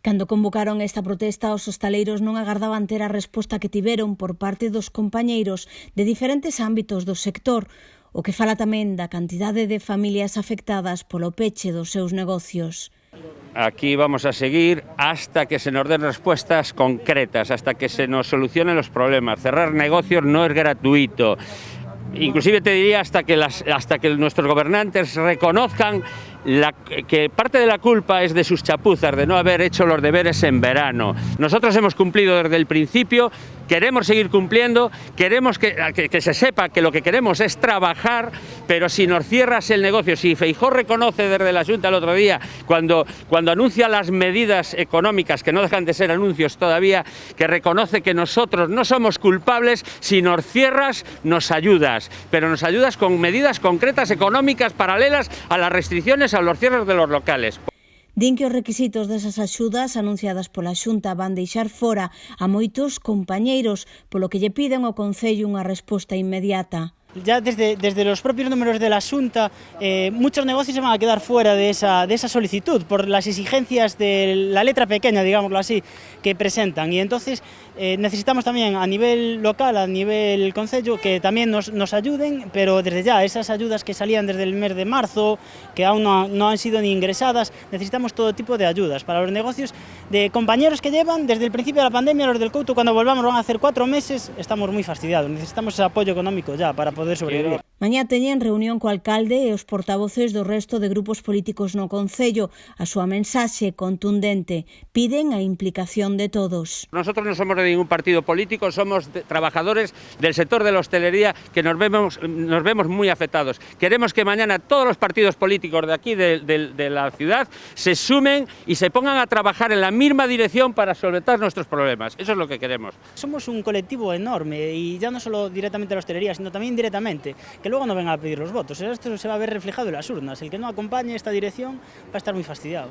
Cando convocaron esta protesta, os hostaleiros non agardaban ter a resposta que tiveron por parte dos compañeiros de diferentes ámbitos do sector, o que fala tamén da cantidade de familias afectadas polo peche dos seus negocios. Aquí vamos a seguir hasta que se nos den respuestas concretas, hasta que se nos solucionen los problemas. Cerrar negocios no es gratuito. Inclusive te diría hasta que nuestros gobernantes reconozcan que parte de la culpa es de sus chapuzas, de no haber hecho los deberes en verano. Nosotros hemos cumplido desde el principio, queremos seguir cumpliendo, queremos que se sepa que lo que queremos es trabajar, pero si nos cierras el negocio, si Feijóo reconoce desde la Junta el otro día, cuando anuncia las medidas económicas, que no dejan de ser anuncios todavía, que reconoce que nosotros no somos culpables, si nos cierras nos ayudas, pero nos ayudas con medidas concretas económicas paralelas a las restricciones a los cierres de los locales. Din que os requisitos desas axudas anunciadas pola Xunta van deixar fora a moitos compañeiros, polo que lle piden ao Concello unha resposta inmediata. Ya desde los propios números de la Xunta, muchos negocios se van a quedar fuera de esa solicitud por las exigencias de la letra pequeña, digámoslo así, que presentan. Y entonces necesitamos también a nivel local, a nivel concello, que también nos ayuden, pero desde ya, esas ayudas que salían desde el mes de marzo, que aún no han sido ni ingresadas, necesitamos todo tipo de ayudas para los negocios de compañeros que llevan desde el principio de la pandemia, los del Couto, cuando volvamos van a hacer 4 meses, estamos muy fastidiados, necesitamos ese apoyo económico ya para poder sobrevivir. Mañá teñen reunión co alcalde e os portavoces do resto de grupos políticos no Concello. A súa mensaxe contundente, piden a implicación de todos. Nosotros no somos de ningún partido político, somos trabajadores del sector de la hostelería que nos vemos muy afectados. Queremos que mañana todos los partidos políticos de aquí, de la ciudad, se sumen y se pongan a trabajar en la misma dirección para solventar nuestros problemas. Eso es lo que queremos. Somos un colectivo enorme y ya no solo directamente la hostelería, sino también indirectamente, que luego no vengan a pedir los votos. Esto se va a ver reflejado en las urnas. El que no acompañe esta dirección va a estar muy fastidiado.